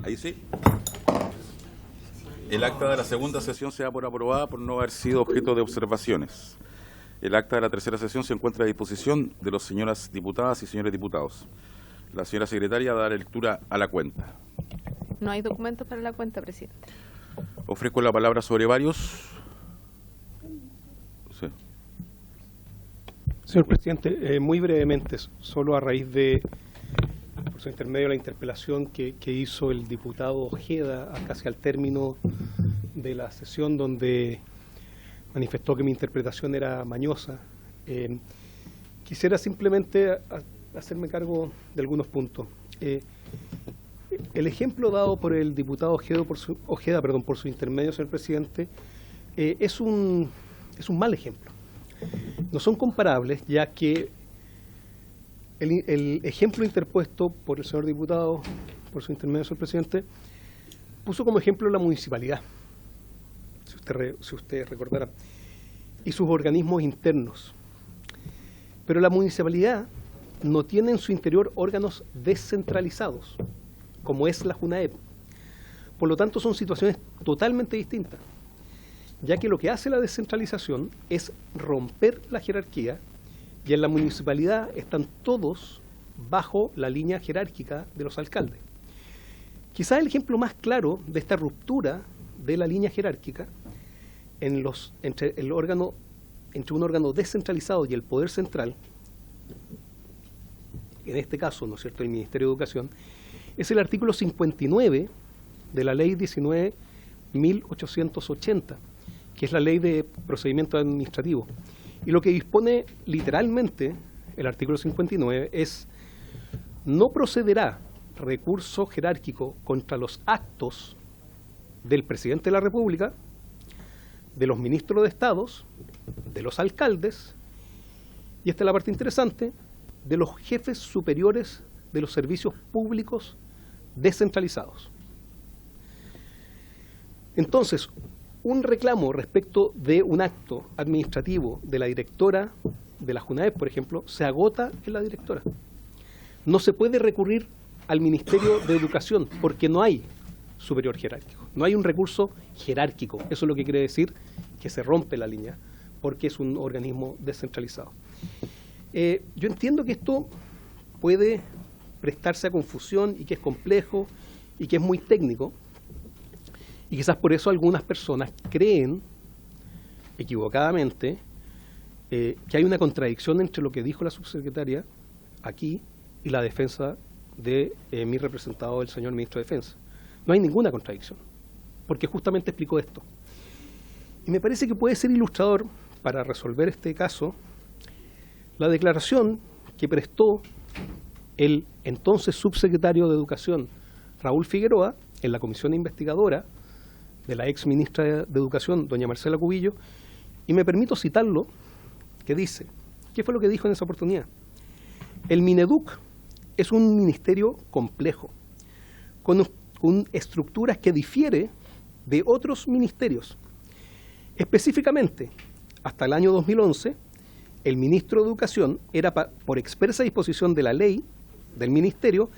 Ahí sí. El acta de la segunda sesión se da por aprobada por no haber sido objeto de observaciones. El acta de la tercera sesión se encuentra a disposición de las señoras diputadas y señores diputados. La señora secretaria dará lectura a la cuenta. No hay documentos para la cuenta, presidente. Ofrezco la palabra sobre varios. Sí. Señor presidente, muy brevemente, solo a raíz de, por su intermedio, la interpelación que hizo el diputado Ojeda casi al término de la sesión, donde manifestó que mi interpretación era mañosa. Quisiera simplemente hacerme cargo de algunos puntos. El ejemplo dado por el diputado Ojeda, por su intermedio, señor presidente, es un mal ejemplo. No son comparables, ya que el ejemplo interpuesto por el señor diputado, por su intermedio, señor presidente, puso como ejemplo la municipalidad, si usted recordará, y sus organismos internos. Pero la municipalidad no tiene en su interior órganos descentralizados, como es la JUNAEP. Por lo tanto, son situaciones totalmente distintas, ya que lo que hace la descentralización es romper la jerarquía, y en la municipalidad están todos bajo la línea jerárquica de los alcaldes. Quizás el ejemplo más claro de esta ruptura de la línea jerárquica entre un órgano descentralizado y el poder central, en este caso, ¿no es cierto?, el Ministerio de Educación, es el artículo 59 de la Ley 19.880, que es la Ley de Procedimiento Administrativo. Y lo que dispone literalmente el artículo 59 es: no procederá recurso jerárquico contra los actos del presidente de la República, de los ministros de Estados, de los alcaldes, y esta es la parte interesante, de los jefes superiores de los servicios públicos descentralizados. Entonces, un reclamo respecto de un acto administrativo de la directora de la JUNAEP, por ejemplo, se agota en la directora. No se puede recurrir al Ministerio de Educación porque no hay superior jerárquico, no hay un recurso jerárquico. Eso es lo que quiere decir que se rompe la línea porque es un organismo descentralizado. Yo entiendo que esto puede prestarse a confusión y que es complejo y que es muy técnico, y quizás por eso algunas personas creen equivocadamente que hay una contradicción entre lo que dijo la subsecretaria aquí y la defensa de mi representado, el señor ministro de Defensa. No hay ninguna contradicción, porque justamente explicó esto. Y me parece que puede ser ilustrador para resolver este caso la declaración que prestó el entonces subsecretario de Educación, Raúl Figueroa, en la comisión investigadora de la ex ministra de Educación, doña Marcela Cubillo, y me permito citarlo, que dice, ¿qué fue lo que dijo en esa oportunidad? El Mineduc es un ministerio complejo, con estructuras que difiere de otros ministerios. Específicamente, hasta el año 2011, el ministro de Educación era, por expresa disposición de la ley del ministerio,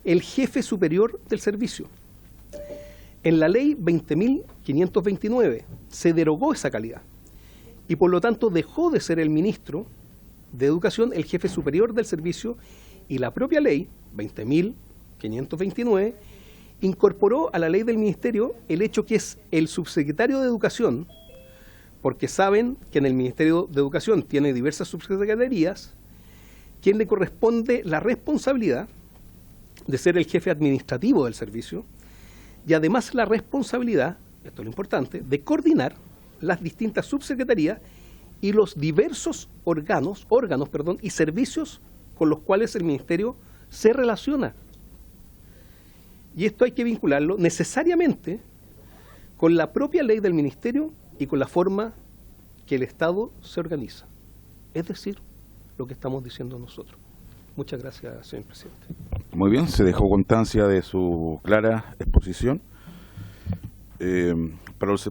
el jefe superior del servicio. En la ley 20.529 se derogó esa calidad y por lo tanto dejó de ser el ministro de Educación el jefe superior del servicio, y la propia ley 20.529 incorporó a la ley del ministerio el hecho que es el subsecretario de Educación, porque saben que en el Ministerio de Educación tiene diversas subsecretarías, quien le corresponde la responsabilidad de ser el jefe administrativo del servicio, y además la responsabilidad, esto es lo importante, de coordinar las distintas subsecretarías y los diversos órganos y servicios con los cuales el ministerio se relaciona. Y esto hay que vincularlo necesariamente con la propia ley del ministerio y con la forma que el Estado se organiza. Es decir, lo que estamos diciendo nosotros. Muchas gracias, señor presidente. Muy bien, se dejó constancia de su clara exposición.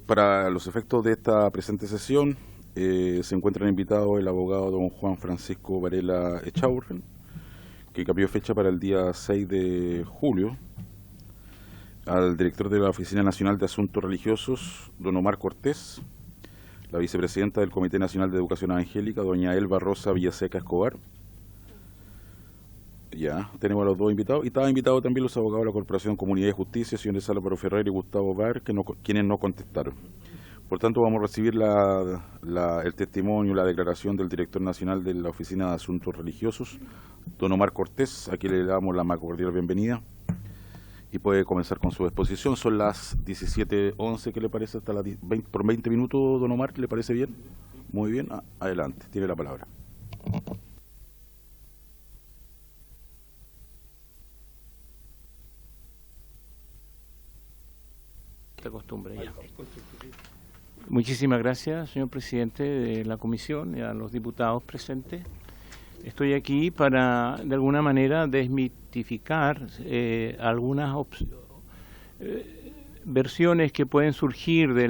Para los efectos de esta presente sesión, se encuentran invitados el abogado don Juan Francisco Varela Echaurren, que cambió fecha para el día 6 de julio, al director de la Oficina Nacional de Asuntos Religiosos, don Omar Cortés, la vicepresidenta del Comité Nacional de Educación Evangélica, doña Elba Rosa Villaseca Escobar. Ya, tenemos a los dos invitados. Y estaban invitados también los abogados de la Corporación Comunidad y Justicia, señores Álvaro Ferrer y Gustavo Bar, quienes no contestaron. Por tanto, vamos a recibir el testimonio, la declaración del director nacional de la Oficina de Asuntos Religiosos, don Omar Cortés, a quien le damos la más cordial bienvenida. Y puede comenzar con su exposición. Son las 17:11, ¿qué le parece? Hasta las 20, por 20 minutos, don Omar, ¿le parece bien? Muy bien, adelante, tiene la palabra. Esta costumbre ya. Muchísimas gracias, señor presidente de la comisión y a los diputados presentes. Estoy aquí para, de alguna manera, desmitificar algunas versiones que pueden surgir de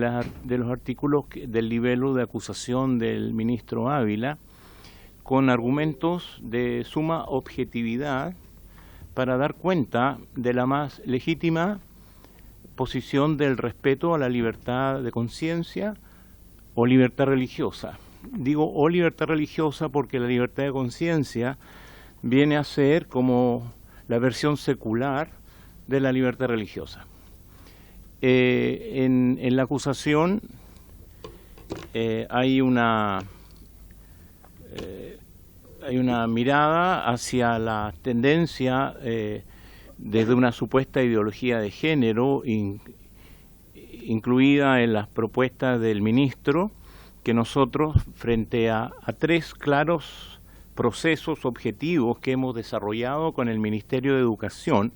los artículos del libelo de acusación del ministro Ávila, con argumentos de suma objetividad para dar cuenta de la más legítima posición del respeto a la libertad de conciencia o libertad religiosa. Digo o libertad religiosa porque la libertad de conciencia viene a ser como la versión secular de la libertad religiosa. En la acusación hay una mirada hacia la tendencia desde una supuesta ideología de género incluida en las propuestas del ministro, que nosotros, frente a tres claros procesos objetivos que hemos desarrollado con el Ministerio de Educación,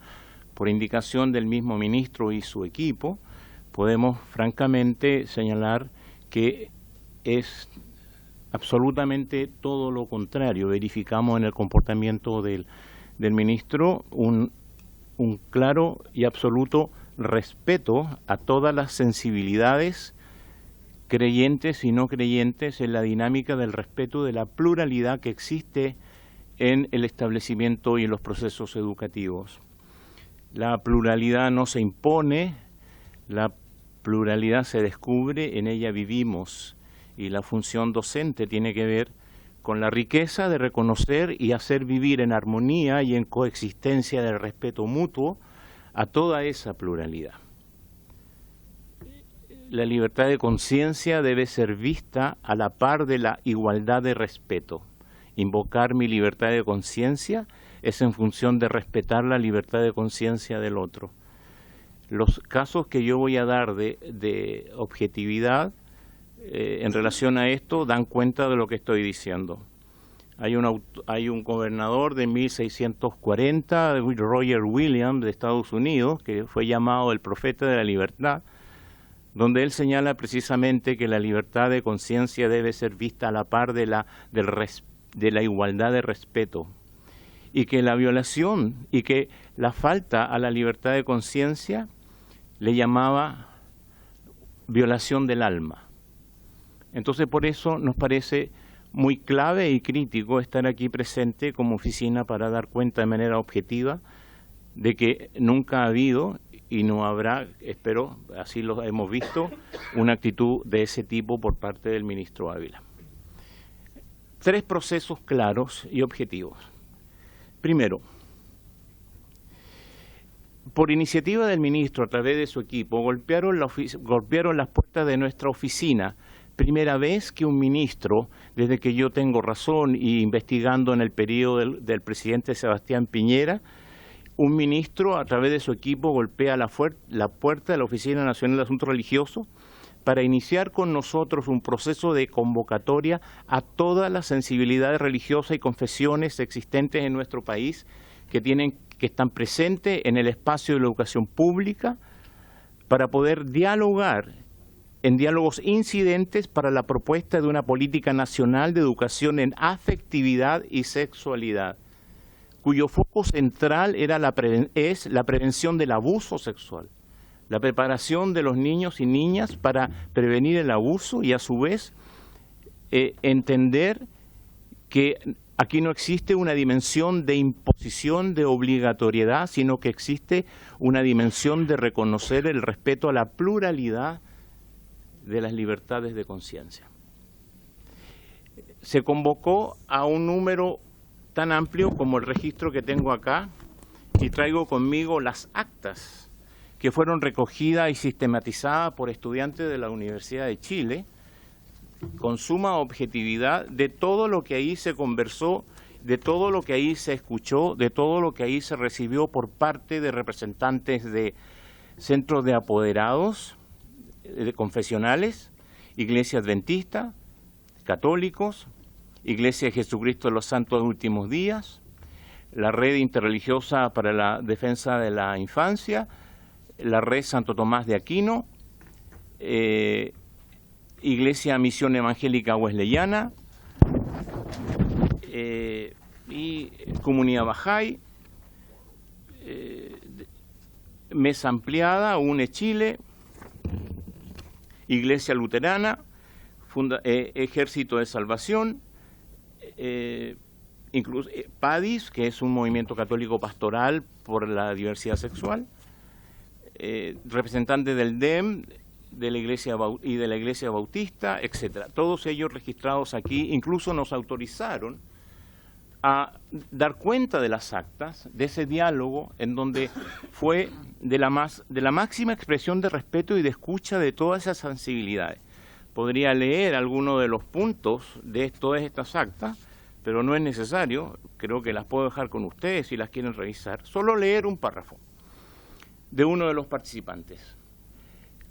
por indicación del mismo ministro y su equipo, podemos francamente señalar que es absolutamente todo lo contrario. Verificamos en el comportamiento del ministro un claro y absoluto respeto a todas las sensibilidades creyentes y no creyentes en la dinámica del respeto de la pluralidad que existe en el establecimiento y en los procesos educativos. La pluralidad no se impone, la pluralidad se descubre, en ella vivimos, y la función docente tiene que ver con la riqueza de reconocer y hacer vivir en armonía y en coexistencia del respeto mutuo a toda esa pluralidad. La libertad de conciencia debe ser vista a la par de la igualdad de respeto. Invocar mi libertad de conciencia es en función de respetar la libertad de conciencia del otro. Los casos que yo voy a dar de objetividad en relación a esto dan cuenta de lo que estoy diciendo. Hay un gobernador de 1640, Roger Williams, de Estados Unidos, que fue llamado el profeta de la libertad, donde él señala precisamente que la libertad de conciencia debe ser vista a la par de la igualdad de respeto, y que la violación y que la falta a la libertad de conciencia le llamaba violación del alma. Entonces, por eso nos parece muy clave y crítico estar aquí presente como oficina para dar cuenta de manera objetiva de que nunca ha habido y no habrá, espero, así lo hemos visto, una actitud de ese tipo por parte del ministro Ávila. Tres procesos claros y objetivos. Primero, por iniciativa del ministro, a través de su equipo, golpearon las puertas de nuestra oficina. Primera vez que un ministro, desde que yo tengo razón y investigando en el periodo del presidente Sebastián Piñera, un ministro a través de su equipo golpea la puerta de la Oficina Nacional de Asuntos Religiosos para iniciar con nosotros un proceso de convocatoria a todas las sensibilidades religiosas y confesiones existentes en nuestro país que están presentes en el espacio de la educación pública para poder dialogar en diálogos incidentes para la propuesta de una política nacional de educación en afectividad y sexualidad. cuyo foco central era es la prevención del abuso sexual, la preparación de los niños y niñas para prevenir el abuso y a su vez entender que aquí no existe una dimensión de imposición, de obligatoriedad, sino que existe una dimensión de reconocer el respeto a la pluralidad de las libertades de conciencia. Se convocó a un número tan amplio como el registro que tengo acá y traigo conmigo las actas que fueron recogidas y sistematizadas por estudiantes de la Universidad de Chile con suma objetividad de todo lo que ahí se conversó, de todo lo que ahí se escuchó, de todo lo que ahí se recibió por parte de representantes de centros de apoderados, de confesionales, Iglesia Adventista, católicos, Iglesia de Jesucristo de los Santos Últimos Días, la Red Interreligiosa para la Defensa de la Infancia, la Red Santo Tomás de Aquino, Iglesia Misión Evangélica Wesleyana y Comunidad Bahá'í, Mesa Ampliada, UNE Chile, Iglesia Luterana, Ejército de Salvación, incluso PADIS, que es un movimiento católico pastoral por la diversidad sexual, representantes del DEM de la Iglesia y de la Iglesia Bautista, etcétera. Todos ellos registrados aquí, incluso nos autorizaron a dar cuenta de las actas, de ese diálogo en donde fue de la máxima expresión de respeto y de escucha de todas esas sensibilidades. Podría leer algunos de los puntos de todas estas actas, pero no es necesario, creo que las puedo dejar con ustedes si las quieren revisar, solo leer un párrafo de uno de los participantes.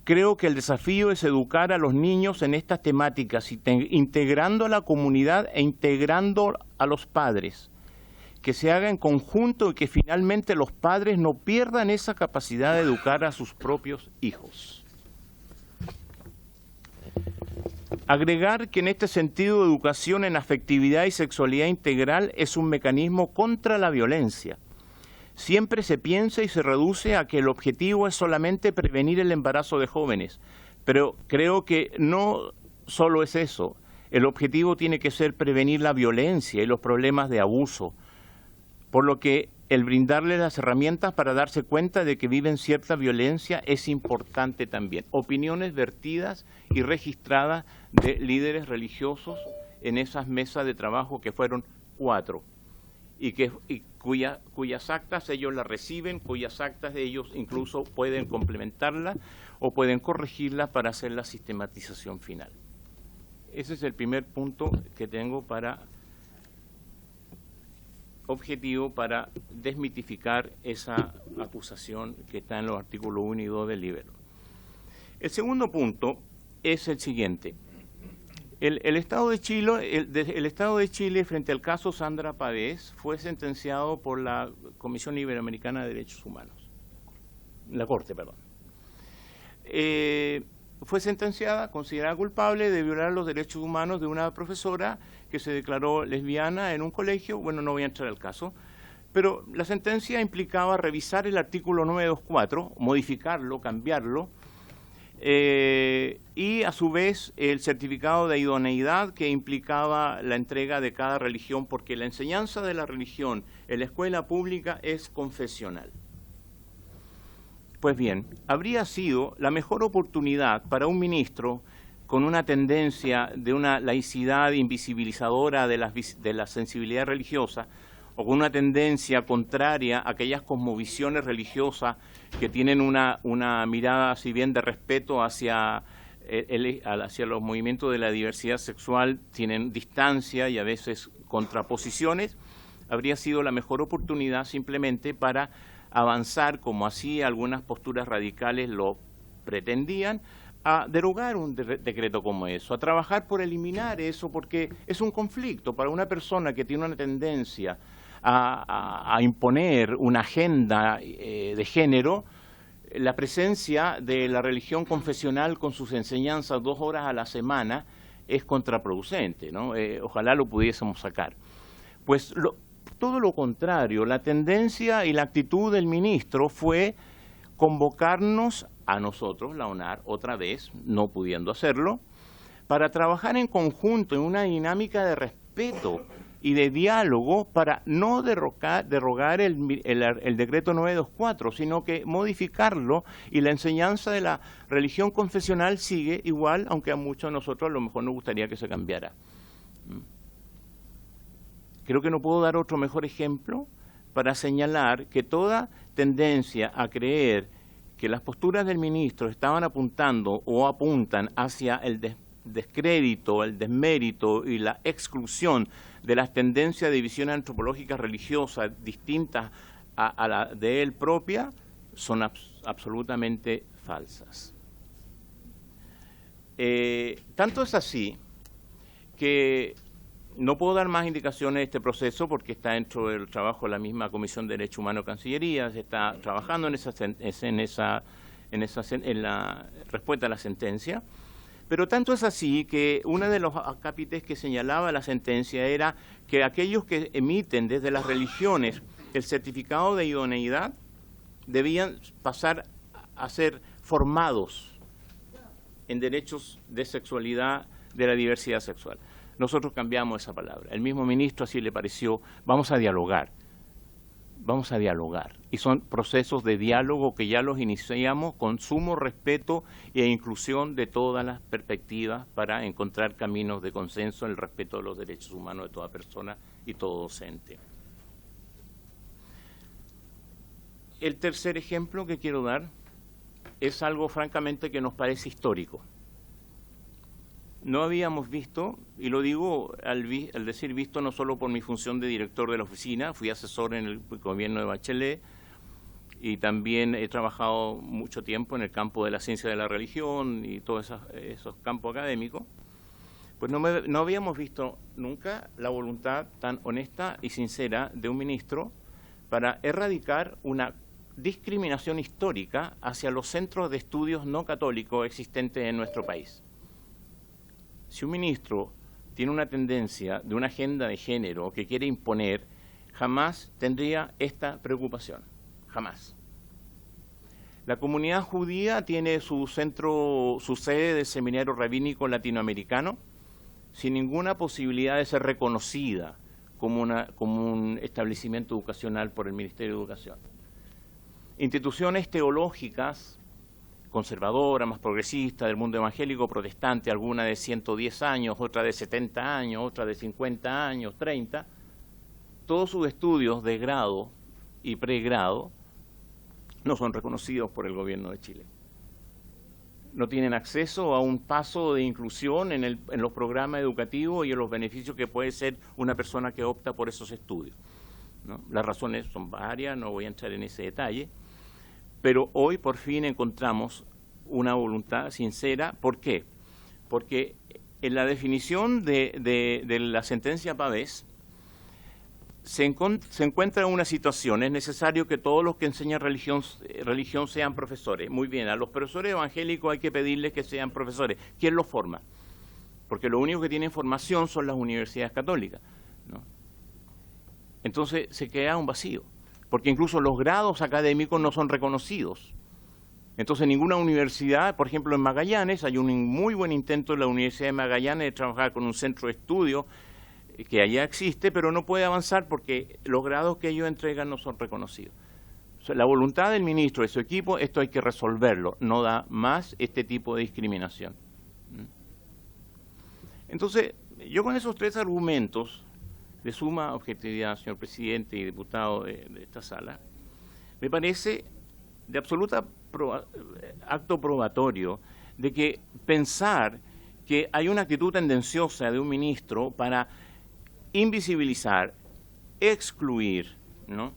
Creo que el desafío es educar a los niños en estas temáticas, integrando a la comunidad e integrando a los padres, que se haga en conjunto y que finalmente los padres no pierdan esa capacidad de educar a sus propios hijos. Agregar que en este sentido educación en afectividad y sexualidad integral es un mecanismo contra la violencia. Siempre se piensa y se reduce a que el objetivo es solamente prevenir el embarazo de jóvenes, pero creo que no solo es eso. El objetivo tiene que ser prevenir la violencia y los problemas de abuso, por lo que el brindarles las herramientas para darse cuenta de que viven cierta violencia es importante también. Opiniones vertidas y registradas de líderes religiosos en esas mesas de trabajo que fueron 4 y cuyas actas ellos las reciben, cuyas actas de ellos incluso pueden complementarlas o pueden corregirlas para hacer la sistematización final. Ese es el primer punto que tengo para objetivo para desmitificar esa acusación que está en los artículos 1 y 2 del libelo. El segundo punto es el siguiente. El Estado de Chile frente al caso Sandra Pavés fue sentenciado por la Comisión Iberoamericana de Derechos Humanos, la Corte, perdón. Fue sentenciada, considerada culpable de violar los derechos humanos de una profesora que se declaró lesbiana en un colegio. Bueno, no voy a entrar al caso, pero la sentencia implicaba revisar el artículo 924, modificarlo, cambiarlo, y a su vez el certificado de idoneidad que implicaba la entrega de cada religión, porque la enseñanza de la religión en la escuela pública es confesional. Pues bien, habría sido la mejor oportunidad para un ministro con una tendencia de una laicidad invisibilizadora de la sensibilidad religiosa, o con una tendencia contraria a aquellas cosmovisiones religiosas que tienen una mirada, si bien de respeto hacia los movimientos de la diversidad sexual, tienen distancia y a veces contraposiciones, habría sido la mejor oportunidad simplemente para avanzar, como así algunas posturas radicales lo pretendían, a derogar un decreto como eso, a trabajar por eliminar eso, porque es un conflicto para una persona que tiene una tendencia a imponer una agenda de género. La presencia de la religión confesional con sus enseñanzas 2 horas a la semana es contraproducente, ¿no? Ojalá lo pudiésemos sacar. Pues todo lo contrario. La tendencia y la actitud del ministro fue convocarnos a nosotros, la ONAR, otra vez, no pudiendo hacerlo, para trabajar en conjunto en una dinámica de respeto y de diálogo para no derogar el decreto 924, sino que modificarlo, y la enseñanza de la religión confesional sigue igual, aunque a muchos de nosotros a lo mejor nos gustaría que se cambiara. Creo que no puedo dar otro mejor ejemplo para señalar que toda tendencia a creer que las posturas del ministro estaban apuntando o apuntan hacia el descrédito, el desmérito y la exclusión de las tendencias de visiones antropológicas religiosas distintas a la de él propia, son absolutamente falsas. Tanto es así que no puedo dar más indicaciones de este proceso porque está dentro del trabajo de la misma Comisión de Derechos Humanos de Cancillería, se está trabajando en la respuesta a la sentencia. Pero tanto es así que uno de los acápites que señalaba la sentencia era que aquellos que emiten desde las religiones el certificado de idoneidad debían pasar a ser formados en derechos de sexualidad, de la diversidad sexual. Nosotros cambiamos esa palabra. El mismo ministro así le pareció, vamos a dialogar. Vamos a dialogar. Y son procesos de diálogo que ya los iniciamos con sumo respeto e inclusión de todas las perspectivas para encontrar caminos de consenso en el respeto de los derechos humanos de toda persona y todo docente. El tercer ejemplo que quiero dar es algo francamente que nos parece histórico. No habíamos visto, y lo digo al decir visto no solo por mi función de director de la oficina, fui asesor en el gobierno de Bachelet y también he trabajado mucho tiempo en el campo de la ciencia de la religión y todos esos campos académicos, pues no habíamos visto nunca la voluntad tan honesta y sincera de un ministro para erradicar una discriminación histórica hacia los centros de estudios no católicos existentes en nuestro país. Si un ministro tiene una tendencia de una agenda de género que quiere imponer, jamás tendría esta preocupación, jamás. La comunidad judía tiene su sede del Seminario Rabínico Latinoamericano, sin ninguna posibilidad de ser reconocida como un establecimiento educacional por el Ministerio de Educación. Instituciones teológicas conservadora, más progresista, del mundo evangélico protestante, alguna de 110 años, otra de 70 años, otra de 50 años, 30, todos sus estudios de grado y pregrado no son reconocidos por el gobierno de Chile. No tienen acceso a un paso de inclusión en los programas educativos y en los beneficios que puede ser una persona que opta por esos estudios, ¿no? Las razones son varias, no voy a entrar en ese detalle. Pero hoy por fin encontramos una voluntad sincera. ¿Por qué? Porque en la definición de la sentencia Pavés se encuentra una situación. Es necesario que todos los que enseñan religión sean profesores. Muy bien, a los profesores evangélicos hay que pedirles que sean profesores. ¿Quién los forma? Porque lo único que tienen formación son las universidades católicas, ¿no? Entonces se crea un vacío, porque incluso los grados académicos no son reconocidos. Entonces ninguna universidad, por ejemplo en Magallanes, hay un muy buen intento en la Universidad de Magallanes de trabajar con un centro de estudio que allá existe, pero no puede avanzar porque los grados que ellos entregan no son reconocidos. O sea, la voluntad del ministro y de su equipo, esto hay que resolverlo, no da más este tipo de discriminación. Entonces, yo con esos tres argumentos de suma objetividad, señor presidente y diputado de esta sala, me parece de absoluta acto probatorio de que pensar que hay una actitud tendenciosa de un ministro para invisibilizar, excluir, ¿no?,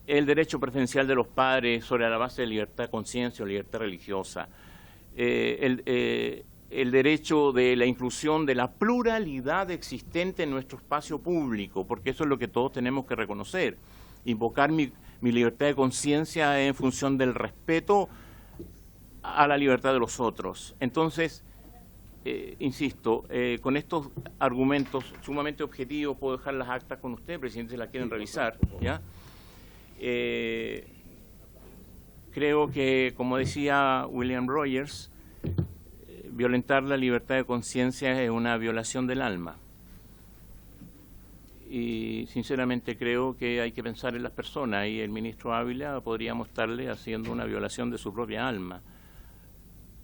el derecho preferencial de los padres sobre la base de libertad de conciencia o libertad religiosa, el derecho de la inclusión de la pluralidad existente en nuestro espacio público, porque eso es lo que todos tenemos que reconocer. Invocar mi libertad de conciencia en función del respeto a la libertad de los otros. Entonces, insisto, con estos argumentos sumamente objetivos puedo dejar las actas con usted, presidente, si las quieren revisar, ¿ya? Creo que, como decía William Rogers, violentar la libertad de conciencia es una violación del alma. Y sinceramente creo que hay que pensar en las personas, y el ministro Ávila podríamos estarle haciendo una violación de su propia alma,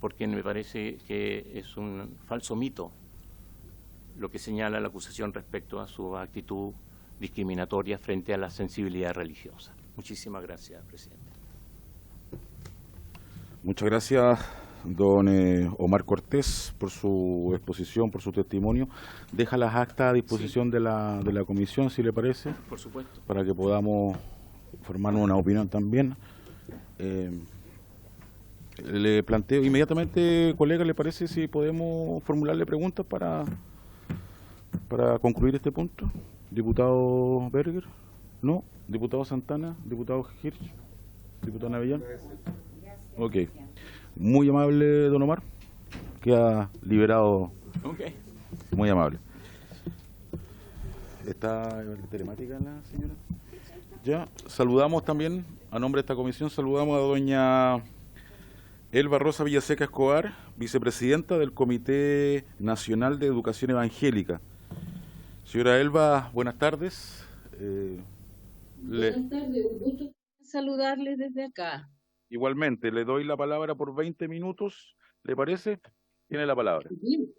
porque me parece que es un falso mito lo que señala la acusación respecto a su actitud discriminatoria frente a la sensibilidad religiosa. Muchísimas gracias, presidente. Muchas gracias, don Omar Cortés, por su exposición, por su testimonio. Deja las actas a disposición de la comisión, si le parece. Por supuesto. Para que podamos formarnos una opinión también. Le planteo inmediatamente, colega, ¿le parece si podemos formularle preguntas para concluir este punto? Diputado Berger, ¿no? Diputado Santana, diputado Hirsch, diputado Navellán. Ok. Muy amable, don Omar. Queda liberado. Ok. Muy amable. ¿Está telemática la señora? Ya. Saludamos también, a nombre de esta comisión, saludamos a doña Elba Rosa Villaseca Escobar, vicepresidenta del Comité Nacional de Educación Evangélica. Señora Elba, buenas tardes. Buenas tardes, un gusto saludarles desde acá. Igualmente, le doy la palabra por 20 minutos, ¿le parece? Tiene la palabra. Bien,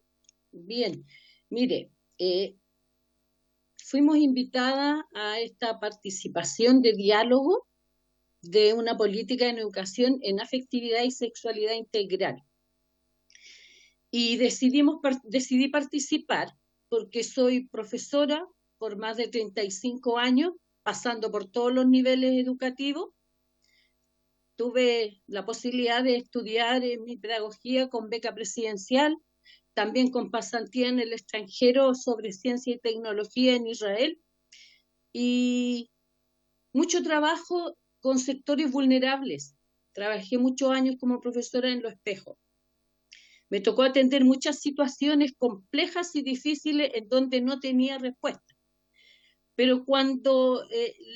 bien. Mire, fuimos invitadas a esta participación de diálogo de una política en educación en afectividad y sexualidad integral. Y decidí participar porque soy profesora por más de 35 años, pasando por todos los niveles educativos. Tuve la posibilidad de estudiar en mi pedagogía con beca presidencial, también con pasantía en el extranjero sobre ciencia y tecnología en Israel, y mucho trabajo con sectores vulnerables. Trabajé muchos años como profesora en Los Espejos. Me tocó atender muchas situaciones complejas y difíciles en donde no tenía respuesta. Pero cuando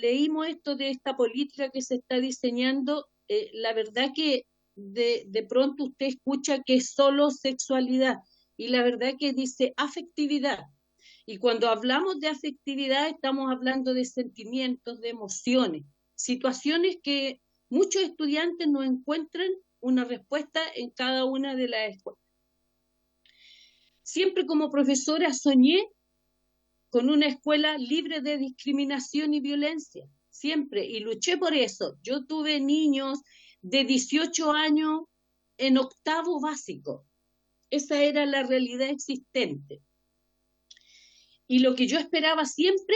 leímos esto de esta política que se está diseñando, la verdad que de pronto usted escucha que es solo sexualidad, y la verdad que dice afectividad. Y cuando hablamos de afectividad estamos hablando de sentimientos, de emociones, situaciones que muchos estudiantes no encuentran una respuesta en cada una de las escuelas. Siempre como profesora soñé con una escuela libre de discriminación y violencia, siempre, y luché por eso. Yo tuve niños de 18 años en octavo básico. Esa era la realidad existente. Y lo que yo esperaba siempre,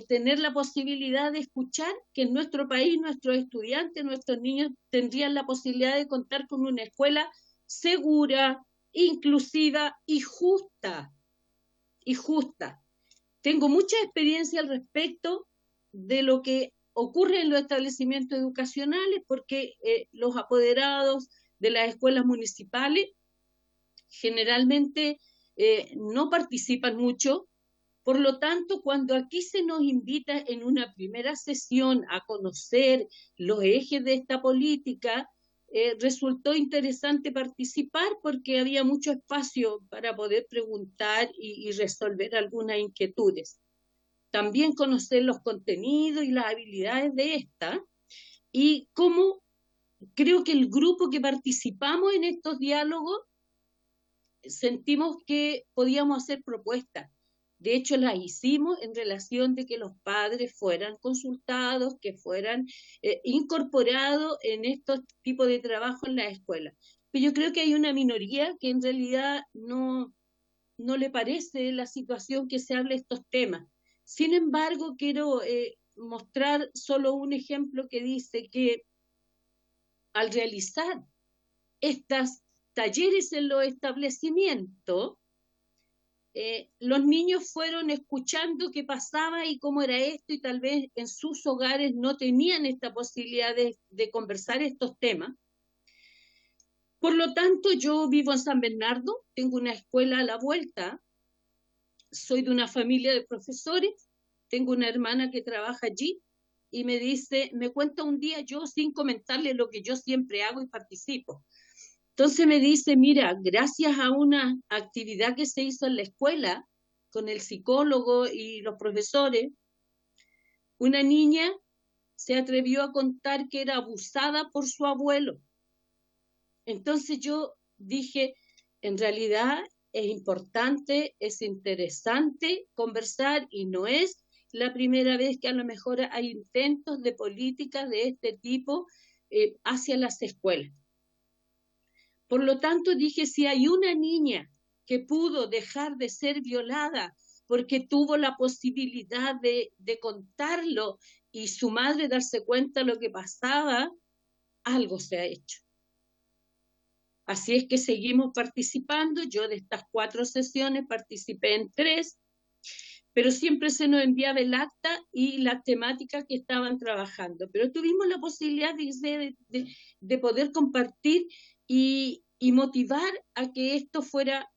tener la posibilidad de escuchar que en nuestro país nuestros estudiantes, nuestros niños tendrían la posibilidad de contar con una escuela segura, inclusiva y justa. Y justa. Tengo mucha experiencia al respecto de lo que ocurre en los establecimientos educacionales, porque los apoderados de las escuelas municipales generalmente no participan mucho. Por lo tanto, cuando aquí se nos invita en una primera sesión a conocer los ejes de esta política, resultó interesante participar porque había mucho espacio para poder preguntar y resolver algunas inquietudes. También conocer los contenidos y las habilidades de esta, y cómo creo que el grupo que participamos en estos diálogos sentimos que podíamos hacer propuestas. De hecho, las hicimos en relación de que los padres fueran consultados, que fueran incorporados en estos tipos de trabajo en la escuela. Pero yo creo que hay una minoría que en realidad no le parece la situación que se hable de estos temas. Sin embargo, quiero mostrar solo un ejemplo que dice que al realizar estos talleres en los establecimientos, los niños fueron escuchando qué pasaba y cómo era esto, y tal vez en sus hogares no tenían esta posibilidad de conversar estos temas. Por lo tanto, yo vivo en San Bernardo, tengo una escuela a la vuelta, soy de una familia de profesores, tengo una hermana que trabaja allí y me dice, me cuenta un día yo sin comentarle lo que yo siempre hago y participo. Entonces me dice, mira, gracias a una actividad que se hizo en la escuela con el psicólogo y los profesores, una niña se atrevió a contar que era abusada por su abuelo. Entonces yo dije, en realidad es importante, es interesante conversar y no es la primera vez que a lo mejor hay intentos de políticas de este tipo hacia las escuelas. Por lo tanto dije, si hay una niña que pudo dejar de ser violada porque tuvo la posibilidad de contarlo y su madre darse cuenta de lo que pasaba, algo se ha hecho. Así es que seguimos participando. Yo de estas 4 sesiones participé en 3, pero siempre se nos enviaba el acta y la temática que estaban trabajando. Pero tuvimos la posibilidad de poder compartir y motivar a que esto fuera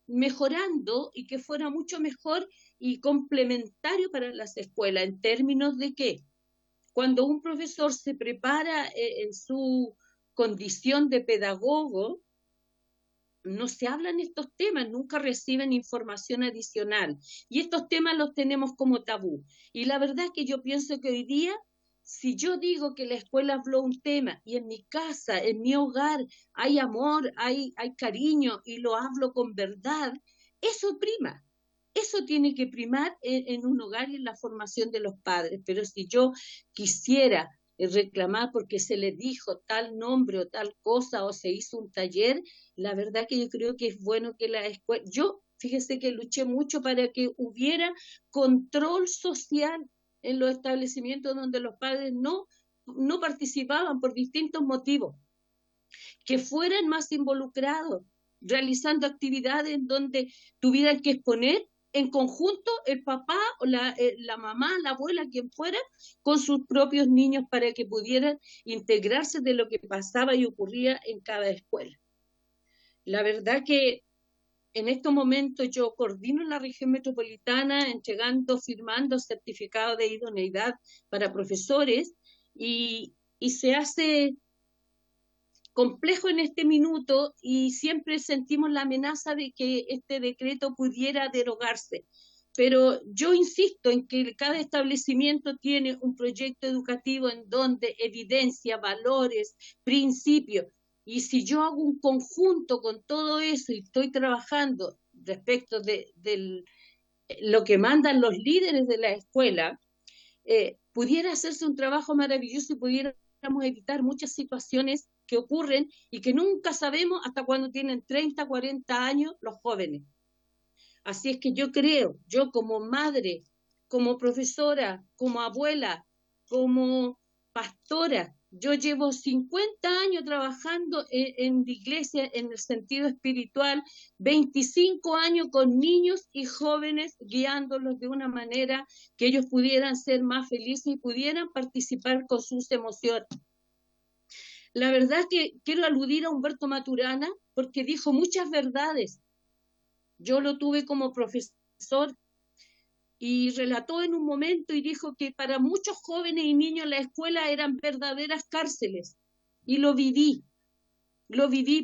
mejorando y que fuera mucho mejor y complementario para las escuelas, en términos de que cuando un profesor se prepara en su condición de pedagogo, no se hablan estos temas, nunca reciben información adicional. Y estos temas los tenemos como tabú. Y la verdad es que yo pienso que hoy día, si yo digo que la escuela habló un tema y en mi casa, en mi hogar, hay amor, hay cariño y lo hablo con verdad, eso prima. Eso tiene que primar en un hogar y en la formación de los padres. Pero si yo quisiera reclamar porque se le dijo tal nombre o tal cosa o se hizo un taller, la verdad que yo creo que es bueno que la escuela, yo fíjese que luché mucho para que hubiera control social en los establecimientos donde los padres no participaban por distintos motivos, que fueran más involucrados, realizando actividades en donde tuvieran que exponer en conjunto el papá o la mamá, la abuela, quien fuera, con sus propios niños para que pudieran integrarse de lo que pasaba y ocurría en cada escuela. La verdad que en estos momentos yo coordino la región metropolitana firmando certificados de idoneidad para profesores y se hace complejo en este minuto y siempre sentimos la amenaza de que este decreto pudiera derogarse. Pero yo insisto en que cada establecimiento tiene un proyecto educativo en donde evidencia valores, principios, y si yo hago un conjunto con todo eso y estoy trabajando respecto de lo que mandan los líderes de la escuela, pudiera hacerse un trabajo maravilloso y pudiéramos evitar muchas situaciones que ocurren y que nunca sabemos hasta cuando tienen 30, 40 años los jóvenes. Así es que yo creo, yo como madre, como profesora, como abuela, como pastora, yo llevo 50 años trabajando en la iglesia en el sentido espiritual, 25 años con niños y jóvenes, guiándolos de una manera que ellos pudieran ser más felices y pudieran participar con sus emociones. La verdad que quiero aludir a Humberto Maturana porque dijo muchas verdades. Yo lo tuve como profesor y relató en un momento y dijo que para muchos jóvenes y niños la escuela eran verdaderas cárceles. Y lo viví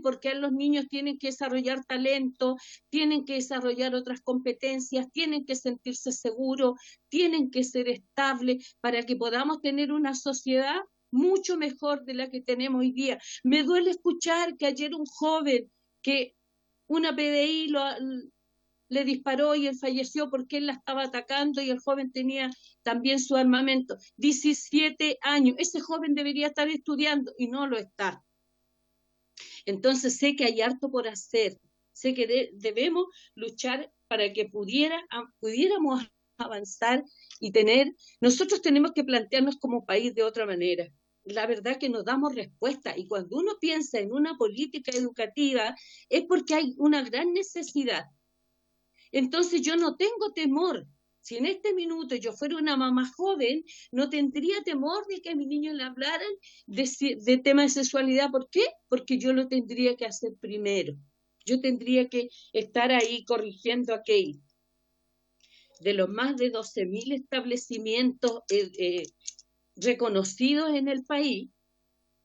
porque los niños tienen que desarrollar talento, tienen que desarrollar otras competencias, tienen que sentirse seguros, tienen que ser estables para que podamos tener una sociedad mucho mejor de la que tenemos hoy día. Me duele escuchar que ayer un joven que una PDI le disparó y él falleció porque él la estaba atacando y el joven tenía también su armamento. 17 años. Ese joven debería estar estudiando y no lo está. Entonces sé que hay harto por hacer. Sé que debemos luchar para que pudiéramos avanzar y nosotros tenemos que plantearnos como país de otra manera. La verdad que nos damos respuesta y cuando uno piensa en una política educativa es porque hay una gran necesidad. Entonces yo no tengo temor Si en este minuto yo fuera una mamá joven, no tendría temor de que a mi niño le hablaran de temas de sexualidad. ¿Por qué? Porque yo lo tendría que hacer primero. Yo tendría que estar ahí corrigiendo aquello. De los más de 12.000 establecimientos reconocidos en el país,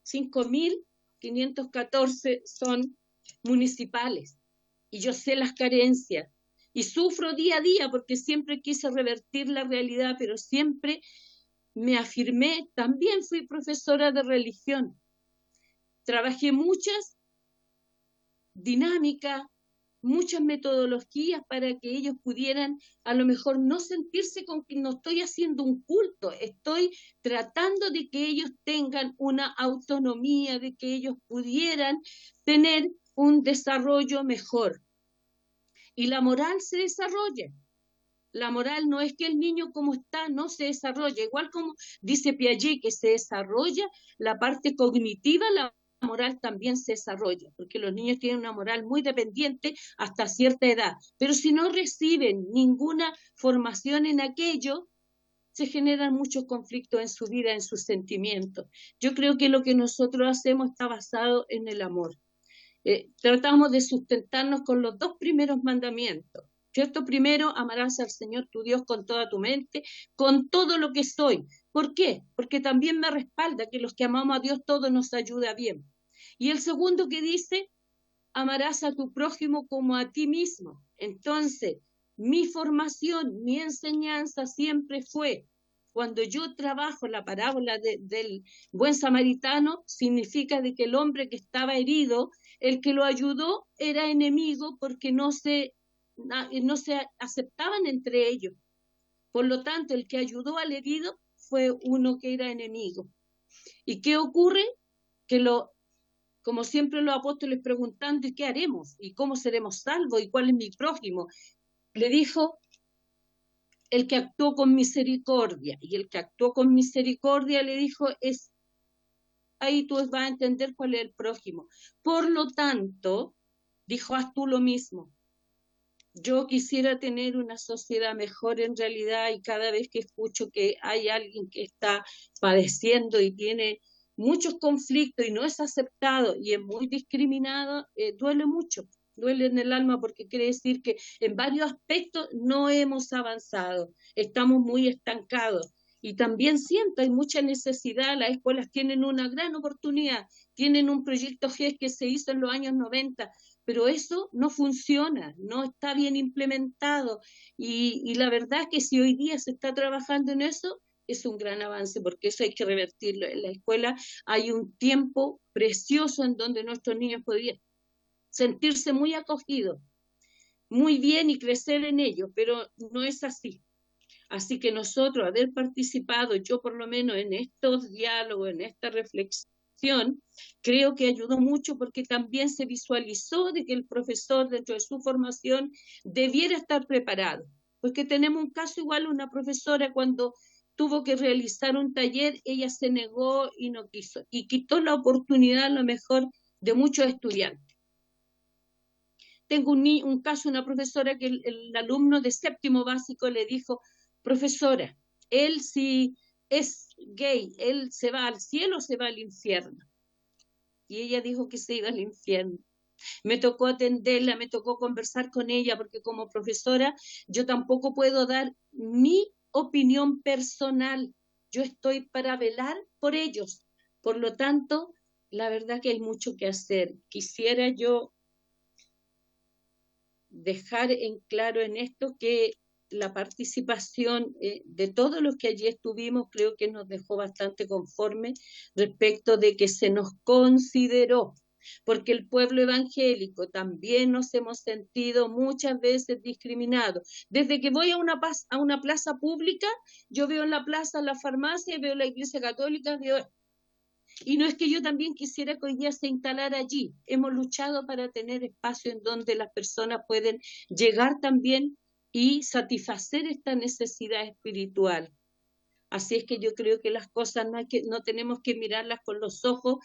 5.514 son municipales. Y yo sé las carencias. Y sufro día a día porque siempre quise revertir la realidad, pero siempre me afirmé. También fui profesora de religión. Trabajé muchas dinámicas, muchas metodologías para que ellos pudieran a lo mejor no sentirse con que no estoy haciendo un culto, estoy tratando de que ellos tengan una autonomía, de que ellos pudieran tener un desarrollo mejor. Y la moral se desarrolla. La moral no es que el niño como está no se desarrolla, igual como dice Piaget que se desarrolla la parte cognitiva, la moral también se desarrolla, porque los niños tienen una moral muy dependiente hasta cierta edad, pero si no reciben ninguna formación en aquello, se generan muchos conflictos en su vida, en sus sentimientos. Yo creo que lo que nosotros hacemos está basado en el amor. Tratamos de sustentarnos con los 2 primeros mandamientos, ¿cierto? Primero, amarás al Señor tu Dios con toda tu mente, con todo lo que soy. ¿Por qué? Porque también me respalda que los que amamos a Dios todo nos ayuda bien. Y el segundo que dice, amarás a tu prójimo como a ti mismo. Entonces, mi formación, mi enseñanza siempre fue, cuando yo trabajo la parábola del buen samaritano, significa de que el hombre que estaba herido, el que lo ayudó era enemigo porque no se aceptaban entre ellos. Por lo tanto, el que ayudó al herido fue uno que era enemigo. ¿Y qué ocurre? Que como siempre los apóstoles preguntando, ¿y qué haremos? ¿Y cómo seremos salvos? ¿Y cuál es mi prójimo? Le dijo, el que actuó con misericordia. Y el que actuó con misericordia le dijo, ahí tú vas a entender cuál es el prójimo. Por lo tanto, dijo, haz tú lo mismo. Yo quisiera tener una sociedad mejor en realidad, y cada vez que escucho que hay alguien que está padeciendo y tiene muchos conflictos y no es aceptado y es muy discriminado, duele mucho, duele en el alma, porque quiere decir que en varios aspectos no hemos avanzado, estamos muy estancados. Y también siento, hay mucha necesidad, las escuelas tienen una gran oportunidad, tienen un proyecto GES que se hizo en los años 90, pero eso no funciona, no está bien implementado, y la verdad es que si hoy día se está trabajando en eso, es un gran avance, porque eso hay que revertirlo. En la escuela hay un tiempo precioso en donde nuestros niños podrían sentirse muy acogidos, muy bien y crecer en ello, pero no es así. Así que nosotros, haber participado, yo por lo menos en estos diálogos, en esta reflexión, creo que ayudó mucho, porque también se visualizó de que el profesor dentro de su formación debiera estar preparado. Porque tenemos un caso igual, una profesora cuando tuvo que realizar un taller, ella se negó y no quiso, y quitó la oportunidad a lo mejor de muchos estudiantes. Tengo un caso, una profesora que el alumno de 7º básico le dijo, profesora, él si es gay, ¿él se va al cielo o se va al infierno? Y ella dijo que se iba al infierno. Me tocó atenderla, me tocó conversar con ella, porque como profesora yo tampoco puedo dar mi opinión personal. Yo estoy para velar por ellos. Por lo tanto, la verdad que hay mucho que hacer. Quisiera yo dejar en claro en esto que la participación de todos los que allí estuvimos creo que nos dejó bastante conforme respecto de que se nos consideró, porque el pueblo evangélico también nos hemos sentido muchas veces discriminados. Desde que voy a una plaza pública, yo veo en la plaza la farmacia, veo la iglesia católica, y no es que yo también quisiera que hoy día se instalara allí. Hemos luchado para tener espacio en donde las personas pueden llegar también y satisfacer esta necesidad espiritual. Así es que yo creo que las cosas no tenemos que mirarlas con los ojos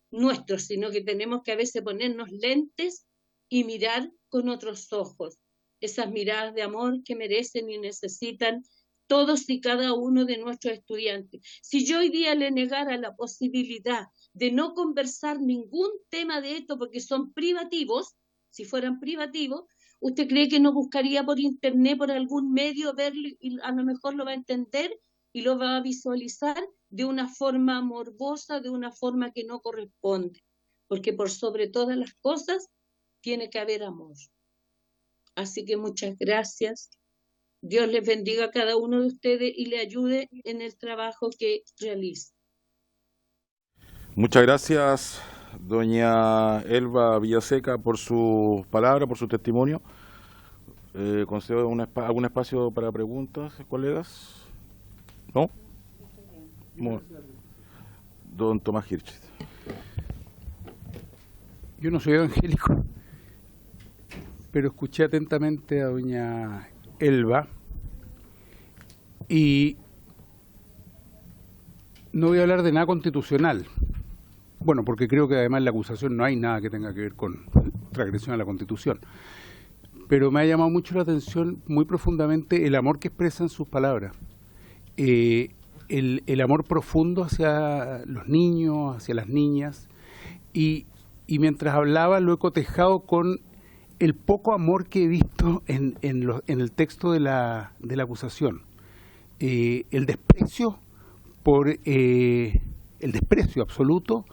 nuestros, sino que tenemos que a veces ponernos lentes y mirar con otros ojos. esas miradas de amor que merecen y necesitan todos y cada uno de nuestros estudiantes. Si yo hoy día le negara la posibilidad de no conversar ningún tema de esto porque son privativos, si fueran privativos, ¿usted cree que no buscaría por internet, por algún medio, verlo y a lo mejor lo va a entender y lo va a visualizar de una forma morbosa, de una forma que no corresponde? Porque por sobre todas las cosas tiene que haber amor. Así que muchas gracias. Dios les bendiga a cada uno de ustedes y le ayude en el trabajo que realiza. Muchas gracias, doña Elba Villaseca, por su palabra, por su testimonio. ¿Concedo algún espacio para preguntas, colegas? ¿No? Don Tomás Hirsch. Yo no soy evangélico, pero escuché atentamente a doña Elba y no voy a hablar de nada constitucional. Bueno, porque creo que además en la acusación no hay nada que tenga que ver con transgresión a la Constitución. Pero me ha llamado mucho la atención muy profundamente el amor que expresan sus palabras. El amor profundo hacia los niños, hacia las niñas. Y mientras hablaba lo he cotejado con el poco amor que he visto en el texto de la acusación. El desprecio el desprecio absoluto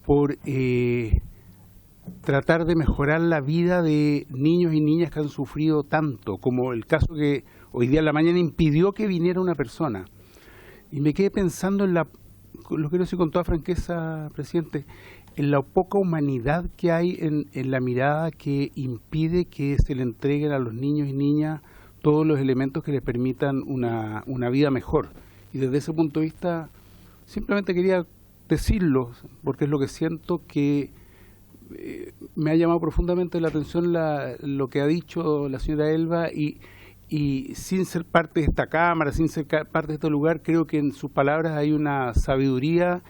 por tratar de mejorar la vida de niños y niñas que han sufrido tanto, como el caso que hoy día en la mañana impidió que viniera una persona. Y me quedé pensando lo quiero decir con toda franqueza, presidente, en la poca humanidad que hay en la mirada que impide que se le entreguen a los niños y niñas todos los elementos que les permitan una vida mejor. Y desde ese punto de vista, simplemente quería decirlo, porque es lo que siento que me ha llamado profundamente la atención lo que ha dicho la señora Elba y sin ser parte de esta Cámara, sin ser parte de este lugar, creo que en sus palabras hay una sabiduría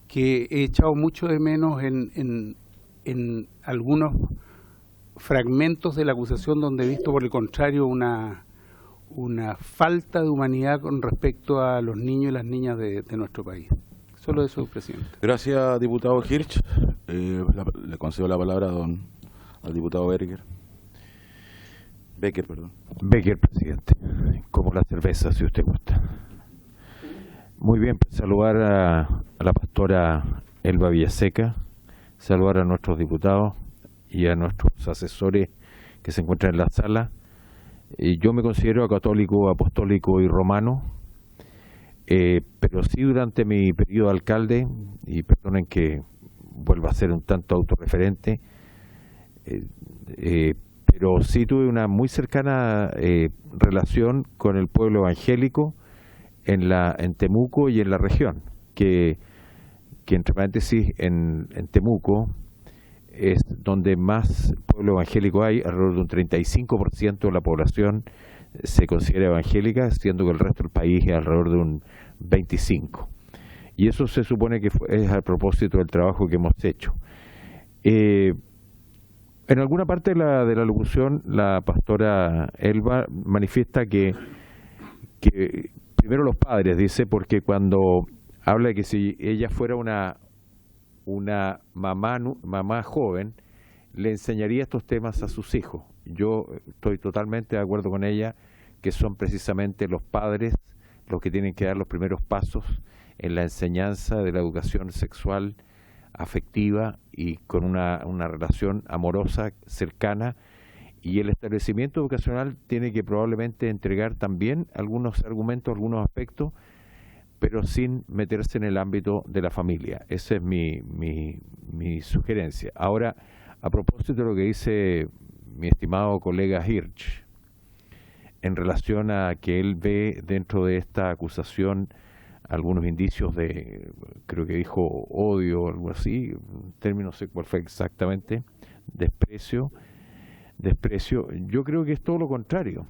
que he echado mucho de menos en algunos fragmentos de la acusación donde he visto por el contrario una falta de humanidad con respecto a los niños y las niñas de nuestro país. Solo eso, presidente. Gracias, diputado Hirsch. Le concedo la palabra al diputado Becker, perdón. Becker, presidente. Como la cerveza, si usted gusta. Muy bien, pues, saludar a la pastora Elba Villaseca, saludar a nuestros diputados y a nuestros asesores que se encuentran en la sala. Yo me considero católico, apostólico y romano, pero sí durante mi periodo de alcalde, y perdonen que vuelva a ser un tanto autorreferente, pero sí tuve una muy cercana relación con el pueblo evangélico en Temuco y en la región, que entre paréntesis en Temuco es donde más pueblo evangélico hay, alrededor de un 35% de la población se considera evangélica, siendo que el resto del país es alrededor de un 25%. Y eso se supone que es a propósito del trabajo que hemos hecho. En alguna parte de la locución, la pastora Elba manifiesta que primero los padres, dice, porque cuando habla de que si ella fuera una mamá joven, le enseñaría estos temas a sus hijos. Yo estoy totalmente de acuerdo con ella, que son precisamente los padres los que tienen que dar los primeros pasos en la enseñanza de la educación sexual, afectiva y con una relación amorosa, cercana, y el establecimiento educacional tiene que probablemente entregar también algunos argumentos, algunos aspectos, pero sin meterse en el ámbito de la familia. Esa es mi sugerencia. Ahora, a propósito de lo que dice mi estimado colega Hirsch, en relación a que él ve dentro de esta acusación algunos indicios de, creo que dijo odio o algo así, término no sé cuál fue exactamente, desprecio, yo creo que es todo lo contrario.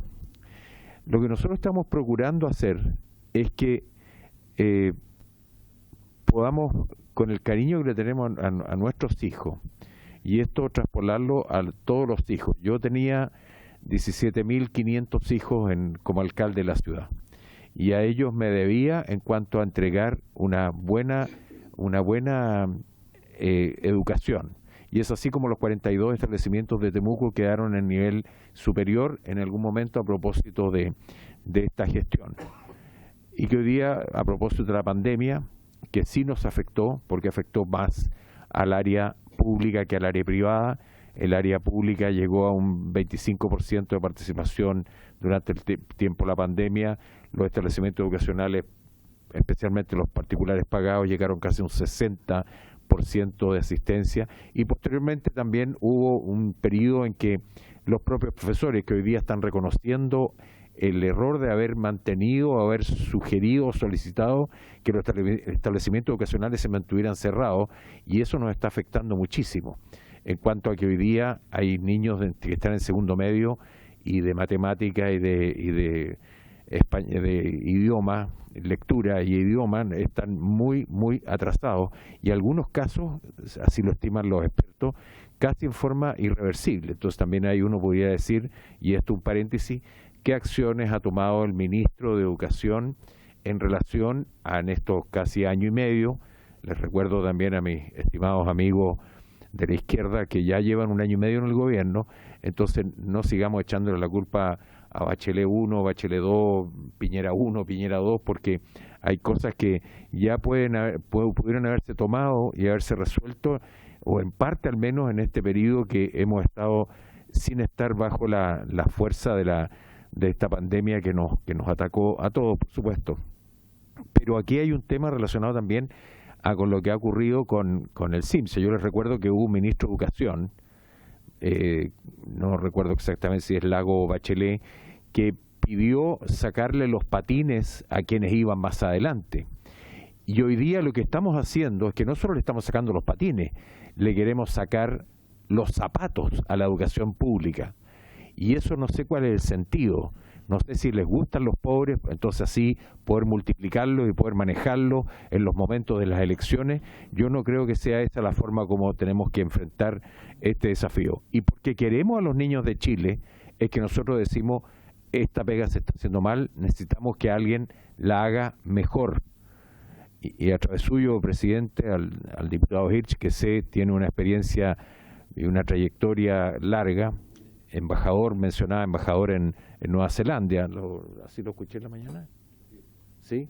Lo que nosotros estamos procurando hacer es que podamos, con el cariño que le tenemos a nuestros hijos, y esto traspolarlo a todos los hijos. Yo tenía 17.500 hijos como alcalde de la ciudad. Y a ellos me debía en cuanto a entregar una buena educación. Y es así como los 42 establecimientos de Temuco quedaron en nivel superior en algún momento a propósito de esta gestión. Y que hoy día, a propósito de la pandemia, que sí nos afectó, porque afectó más al área pública que al área privada. El área pública llegó a un 25% de participación durante el tiempo de la pandemia. Los establecimientos educacionales, especialmente los particulares pagados, llegaron casi a un 60% de asistencia. Y posteriormente también hubo un periodo en que los propios profesores, que hoy día están reconociendo el error de haber mantenido, haber sugerido o solicitado que los establecimientos educacionales se mantuvieran cerrados, y eso nos está afectando muchísimo. En cuanto a que hoy día hay niños que están en segundo medio y de matemática y de idioma, lectura y idioma, están muy atrasados, y algunos casos, así lo estiman los expertos, casi en forma irreversible. Entonces también hay uno podría decir, y esto un paréntesis, ¿qué acciones ha tomado el ministro de Educación en relación a en estos casi año y medio? Les recuerdo también a mis estimados amigos de la izquierda que ya llevan un año y medio en el gobierno, entonces no sigamos echándole la culpa a Bachelet 1, Bachelet 2, Piñera 1, Piñera 2, porque hay cosas que ya pudieron haberse tomado y haberse resuelto, o en parte al menos en este periodo que hemos estado sin estar bajo la fuerza de esta pandemia que nos atacó a todos, por supuesto. Pero aquí hay un tema relacionado también con lo que ha ocurrido con el CIMSE. Yo les recuerdo que hubo un ministro de Educación, no recuerdo exactamente si es Lago o Bachelet, que pidió sacarle los patines a quienes iban más adelante. Y hoy día lo que estamos haciendo es que no solo le estamos sacando los patines, le queremos sacar los zapatos a la educación pública. Y eso no sé cuál es el sentido. No sé si les gustan los pobres, entonces así poder multiplicarlo y poder manejarlo en los momentos de las elecciones. Yo no creo que sea esa la forma como tenemos que enfrentar este desafío. Y porque queremos a los niños de Chile, es que nosotros decimos, esta pega se está haciendo mal, necesitamos que alguien la haga mejor. Y a través suyo, presidente, al diputado Hirsch, que tiene una experiencia y una trayectoria larga, mencionaba embajador en Nueva Zelanda, ¿así lo escuché en la mañana? ¿Sí?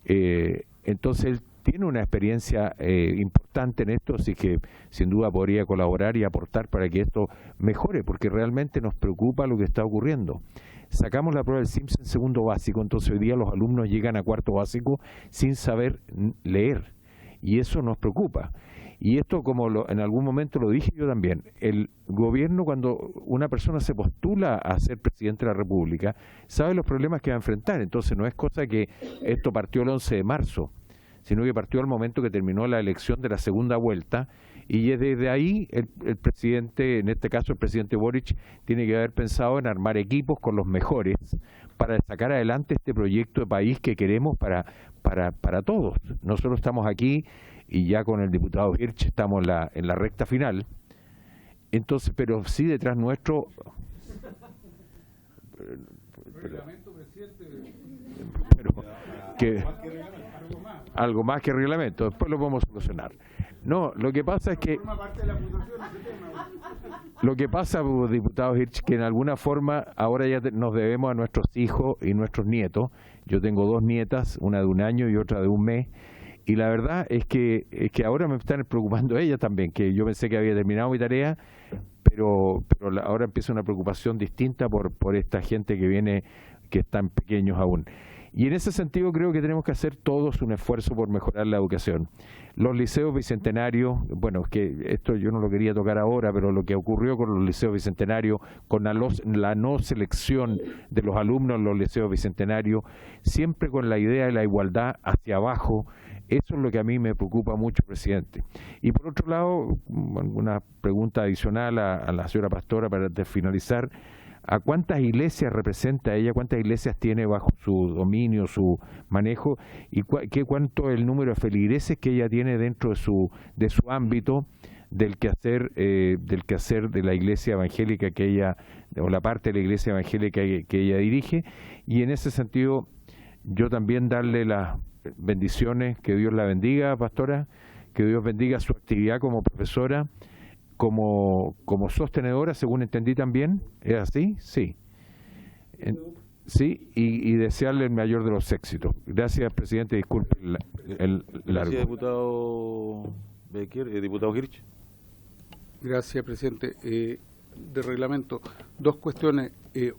Entonces él tiene una experiencia importante en esto, así que sin duda podría colaborar y aportar para que esto mejore, porque realmente nos preocupa lo que está ocurriendo. Sacamos la prueba del CIMSE en segundo básico, entonces hoy día los alumnos llegan a cuarto básico sin saber leer, y eso nos preocupa. Y esto, como en algún momento lo dije yo también, el gobierno, cuando una persona se postula a ser presidente de la República, sabe los problemas que va a enfrentar. Entonces no es cosa que esto partió el 11 de marzo, sino que partió al momento que terminó la elección de la segunda vuelta, y desde ahí el presidente, en este caso el presidente Boric, tiene que haber pensado en armar equipos con los mejores para sacar adelante este proyecto de país que queremos para todos. Nosotros estamos aquí y ya con el diputado Hirsch estamos en la recta final. Entonces, pero sí detrás nuestro... algo más que reglamento, después lo podemos solucionar. No, lo que pasa es que... Lo que pasa, diputado Hirsch, que en alguna forma ahora ya nos debemos a nuestros hijos y nuestros nietos. Yo tengo 2 nietas, una de 1 año y otra de 1 mes. Y la verdad es que ahora me están preocupando ellas también, que yo pensé que había terminado mi tarea, pero ahora empieza una preocupación distinta por esta gente que viene, que están pequeños aún. Y en ese sentido creo que tenemos que hacer todos un esfuerzo por mejorar la educación. Los liceos bicentenarios, bueno, que esto yo no lo quería tocar ahora, pero lo que ocurrió con los liceos bicentenarios, con la no selección de los alumnos en los liceos bicentenarios, siempre con la idea de la igualdad hacia abajo, eso es lo que a mí me preocupa mucho, presidente. Y por otro lado, una pregunta adicional a la señora pastora para finalizar. ¿A cuántas iglesias representa ella? ¿Cuántas iglesias tiene bajo su dominio, su manejo? ¿Y cuánto es el número de feligreses que ella tiene dentro de su ámbito del quehacer de la iglesia evangélica que ella, o la parte de la iglesia evangélica que ella dirige, y en ese sentido yo también darle las bendiciones, que Dios la bendiga, pastora, que Dios bendiga su actividad como profesora, como sostenedora, según entendí también. ¿Es así? Sí. Sí, y desearle el mayor de los éxitos. Gracias, presidente. Disculpe el largo. Gracias, diputado Becker. Diputado Hirsch. Gracias, presidente. De reglamento, dos cuestiones.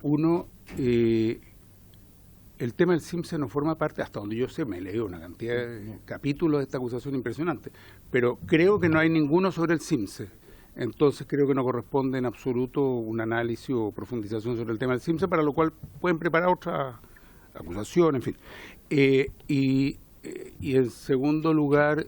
Uno, el tema del CIMSE no forma parte, hasta donde yo sé, me leí una cantidad de capítulos de esta acusación impresionante, pero creo que no hay ninguno sobre el CIMSE. Entonces creo que no corresponde en absoluto un análisis o profundización sobre el tema del CIMSE, para lo cual pueden preparar otra acusación, en fin. Y en segundo lugar,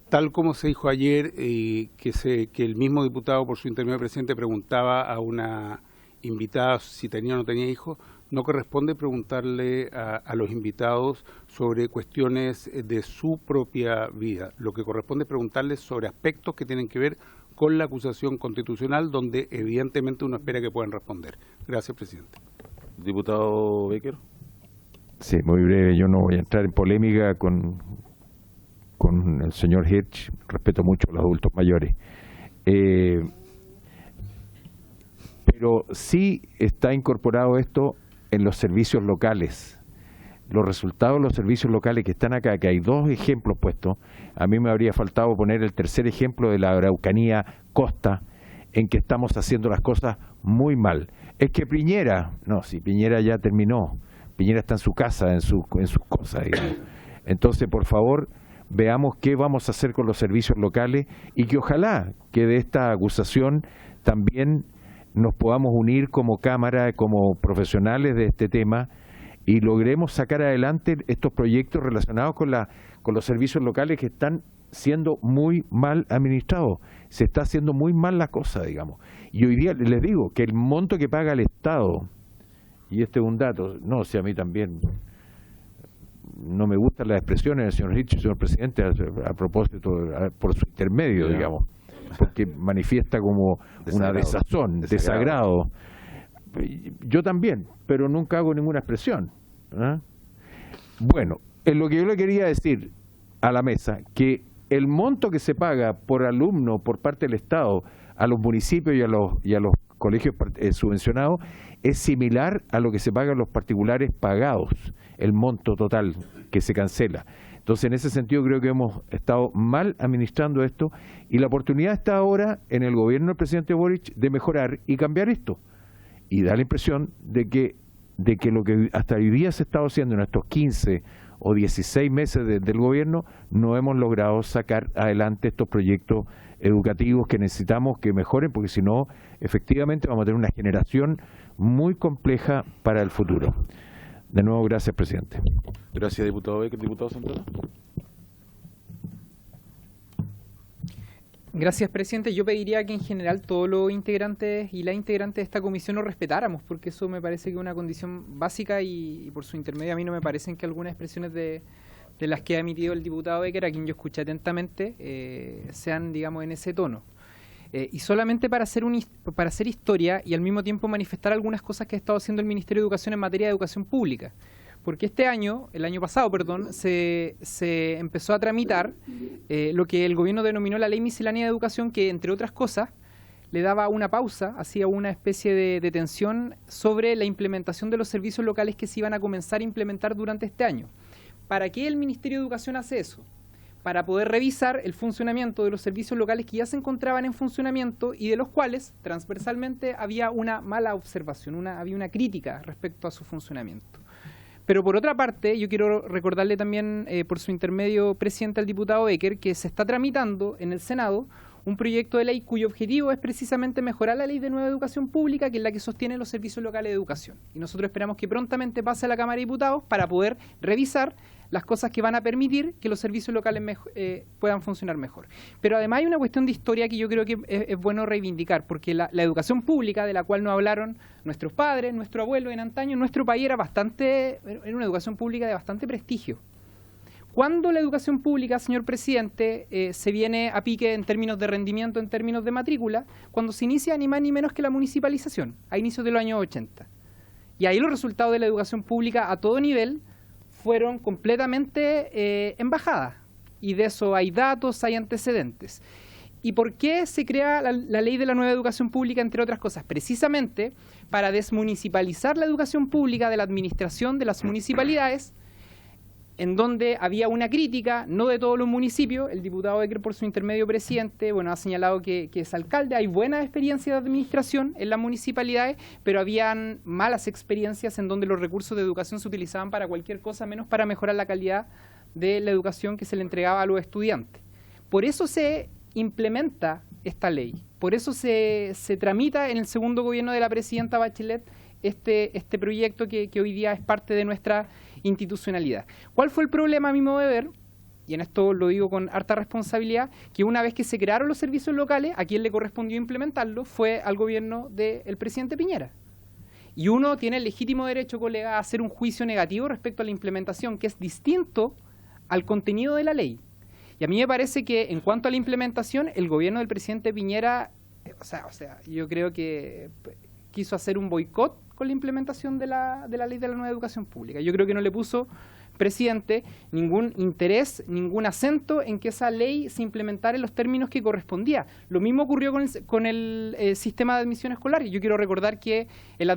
tal como se dijo ayer, que el mismo diputado, por su intermedio presidente, preguntaba a una invitada si tenía o no tenía hijos, no corresponde preguntarle a los invitados sobre cuestiones de su propia vida. Lo que corresponde es preguntarles sobre aspectos que tienen que ver con la acusación constitucional, donde evidentemente uno espera que puedan responder. Gracias, presidente. Diputado Becker. Sí, muy breve. Yo no voy a entrar en polémica con el señor Hirsch. Respeto mucho a los adultos mayores. Pero sí está incorporado esto en los servicios locales. Los resultados de los servicios locales que están acá, que hay dos ejemplos puestos, a mí me habría faltado poner el tercer ejemplo de la Araucanía Costa, en que estamos haciendo las cosas muy mal. Es que Piñera, no, si Piñera ya terminó, Piñera está en su casa, en sus cosas, digamos. Entonces, por favor, veamos qué vamos a hacer con los servicios locales y que ojalá que de esta acusación también nos podamos unir como Cámara, como profesionales de este tema, y logremos sacar adelante estos proyectos relacionados con los servicios locales que están siendo muy mal administrados. Se está haciendo muy mal la cosa, digamos. Y hoy día les digo que el monto que paga el Estado, y este es un dato, no, si a mí también no me gustan las expresiones del señor Hirsch, señor presidente, a propósito, por su intermedio, digamos, porque manifiesta como una desazón, desagrado. Yo también, pero nunca hago ninguna expresión. Bueno, en lo que yo le quería decir a la mesa, que el monto que se paga por alumno por parte del Estado a los municipios y a los colegios subvencionados es similar a lo que se paga a los particulares pagados, el monto total que se cancela. Entonces, en ese sentido, creo que hemos estado mal administrando esto, y la oportunidad está ahora en el gobierno del presidente Boric de mejorar y cambiar esto. Y da la impresión de que lo que hasta hoy día se ha estado haciendo en estos 15 o 16 meses del gobierno, no hemos logrado sacar adelante estos proyectos educativos que necesitamos que mejoren, porque si no, efectivamente vamos a tener una generación muy compleja para el futuro. De nuevo, gracias, presidente. Gracias, diputado Becker. Diputado Santana. Gracias, presidente. Yo pediría que en general todos los integrantes y las integrantes de esta comisión nos respetáramos, porque eso me parece que es una condición básica y por su intermedio a mí no me parecen que algunas expresiones de las que ha emitido el diputado Becker, a quien yo escuché atentamente, sean, digamos, en ese tono. Y solamente para hacer historia y al mismo tiempo manifestar algunas cosas que ha estado haciendo el Ministerio de Educación en materia de educación pública. Porque el año pasado, se empezó a tramitar lo que el gobierno denominó la Ley Miscelánea de Educación, que, entre otras cosas, le daba una pausa, hacía una especie de detención sobre la implementación de los servicios locales que se iban a comenzar a implementar durante este año. ¿Para qué el Ministerio de Educación hace eso? Para poder revisar el funcionamiento de los servicios locales que ya se encontraban en funcionamiento y de los cuales, transversalmente, había una mala observación, había una crítica respecto a su funcionamiento. Pero por otra parte, yo quiero recordarle también, por su intermedio, presidente, al diputado Becker, que se está tramitando en el Senado un proyecto de ley cuyo objetivo es precisamente mejorar la Ley de Nueva Educación Pública, que es la que sostiene los servicios locales de educación. Y nosotros esperamos que prontamente pase a la Cámara de Diputados para poder revisar las cosas que van a permitir que los servicios locales puedan funcionar mejor. Pero además hay una cuestión de historia que yo creo que es bueno reivindicar, porque la educación pública, de la cual nos hablaron nuestros padres, nuestro abuelo en antaño, en nuestro país era una educación pública de bastante prestigio. Cuando la educación pública, señor presidente, se viene a pique en términos de rendimiento, en términos de matrícula, cuando se inicia ni más ni menos que la municipalización, a inicios de los años 80. Y ahí los resultados de la educación pública a todo nivel fueron completamente en bajada. Y de eso hay datos, hay antecedentes. ¿Y por qué se crea la ley de la nueva educación pública, entre otras cosas? Precisamente para desmunicipalizar la educación pública de la administración de las municipalidades, en donde había una crítica, no de todos los municipios. El diputado Becker, por su intermedio presidente, bueno, ha señalado que es alcalde. Hay buenas experiencias de administración en las municipalidades, pero habían malas experiencias en donde los recursos de educación se utilizaban para cualquier cosa menos para mejorar la calidad de la educación que se le entregaba a los estudiantes. Por eso se implementa esta ley, por eso se tramita en el segundo gobierno de la presidenta Bachelet este proyecto que hoy día es parte de nuestra institucionalidad. ¿Cuál fue el problema a mi modo de ver? Y en esto lo digo con harta responsabilidad, que una vez que se crearon los servicios locales, a quien le correspondió implementarlo fue al gobierno del presidente Piñera. Y uno tiene el legítimo derecho, colega, a hacer un juicio negativo respecto a la implementación, que es distinto al contenido de la ley. Y a mí me parece que en cuanto a la implementación, el gobierno del presidente Piñera, o sea, yo creo que quiso hacer un boicot con la implementación de la ley de la nueva educación pública. Yo creo que no le puso, presidente, ningún interés, ningún acento en que esa ley se implementara en los términos que correspondía. Lo mismo ocurrió con el sistema de admisión escolar. Yo quiero recordar que en la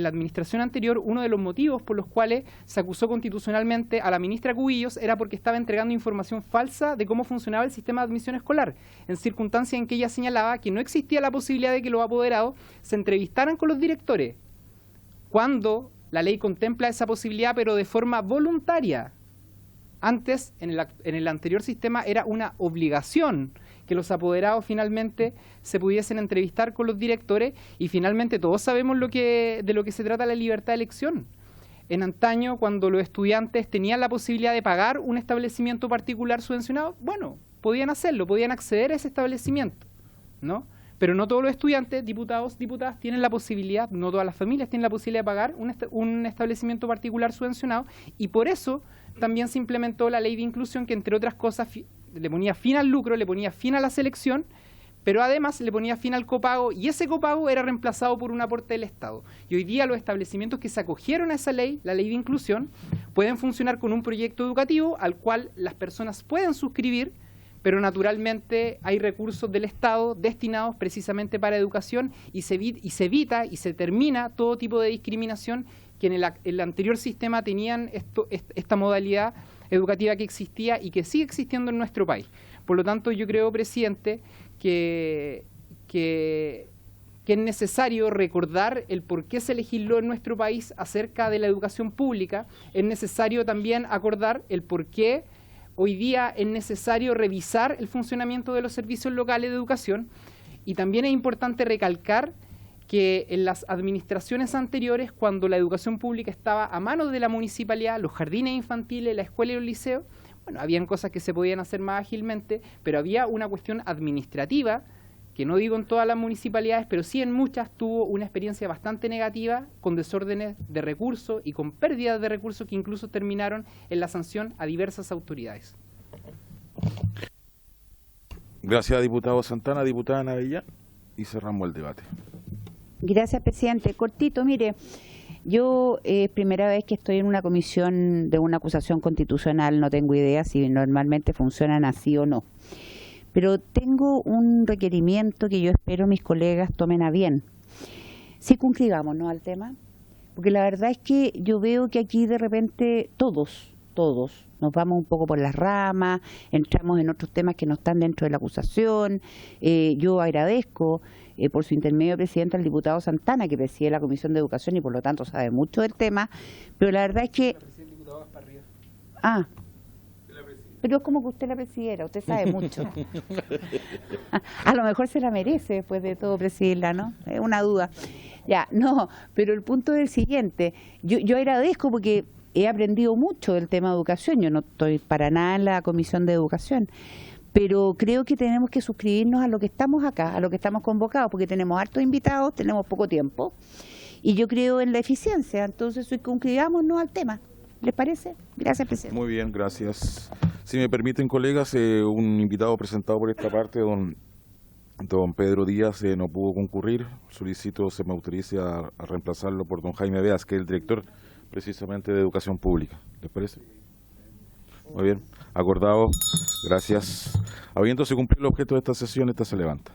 administración anterior, uno de los motivos por los cuales se acusó constitucionalmente a la ministra Cubillos era porque estaba entregando información falsa de cómo funcionaba el sistema de admisión escolar, en circunstancias en que ella señalaba que no existía la posibilidad de que los apoderados se entrevistaran con los directores, cuando la ley contempla esa posibilidad, pero de forma voluntaria. Antes, en el anterior sistema, era una obligación que los apoderados finalmente se pudiesen entrevistar con los directores, y finalmente todos sabemos de lo que se trata la libertad de elección. En antaño, cuando los estudiantes tenían la posibilidad de pagar un establecimiento particular subvencionado, bueno, podían hacerlo, podían acceder a ese establecimiento, ¿no? Pero no todos los estudiantes, diputados, diputadas, tienen la posibilidad, no todas las familias tienen la posibilidad de pagar un establecimiento particular subvencionado, y por eso también se implementó la ley de inclusión, que entre otras cosas le ponía fin al lucro, le ponía fin a la selección, pero además le ponía fin al copago, y ese copago era reemplazado por un aporte del Estado. Y hoy día los establecimientos que se acogieron a esa ley, la ley de inclusión, pueden funcionar con un proyecto educativo al cual las personas pueden suscribir, pero naturalmente hay recursos del Estado destinados precisamente para educación, y se evita y se termina todo tipo de discriminación que en el anterior sistema tenían esta modalidad educativa que existía y que sigue existiendo en nuestro país. Por lo tanto, yo creo, presidente, que es necesario recordar el por qué se legisló en nuestro país acerca de la educación pública. Es necesario también acordar el por qué hoy día es necesario revisar el funcionamiento de los servicios locales de educación, y también es importante recalcar que en las administraciones anteriores, cuando la educación pública estaba a manos de la municipalidad, los jardines infantiles, la escuela y los liceos, bueno, habían cosas que se podían hacer más ágilmente, pero había una cuestión administrativa, que no digo en todas las municipalidades, pero sí en muchas, tuvo una experiencia bastante negativa, con desórdenes de recursos y con pérdidas de recursos que incluso terminaron en la sanción a diversas autoridades. Gracias, diputado Santana. Diputada Navella, y cerramos el debate. Gracias, presidente. Cortito, mire, yo es primera vez que estoy en una comisión de una acusación constitucional, no tengo idea si normalmente funcionan así o no. Pero tengo un requerimiento que yo espero mis colegas tomen a bien. Circunscribámonos al tema, porque la verdad es que yo veo que aquí de repente todos nos vamos un poco por las ramas, entramos en otros temas que no están dentro de la acusación. Yo agradezco por su intermedio, presidente, al diputado Santana, que preside la Comisión de Educación y por lo tanto sabe mucho del tema, pero la verdad es que... Pero es como que usted la presidiera, usted sabe mucho. A lo mejor se la merece después de todo presidirla, ¿no? Es una duda. Ya, no, pero el punto es el siguiente. Yo agradezco porque he aprendido mucho del tema de educación. Yo no estoy para nada en la Comisión de Educación, pero creo que tenemos que suscribirnos a lo que estamos acá, a lo que estamos convocados, porque tenemos hartos invitados, tenemos poco tiempo, y yo creo en la eficiencia. Entonces, suscribámonos al tema. ¿Les parece? Gracias, presidente. Muy bien, gracias. Si me permiten, colegas, un invitado presentado por esta parte, don Pedro Díaz, no pudo concurrir. Solicito se me autorice a reemplazarlo por don Jaime Beas, que es el director precisamente de Educación Pública. ¿Les parece? Muy bien, acordado. Gracias. Habiéndose cumplido el objeto de esta sesión, esta se levanta.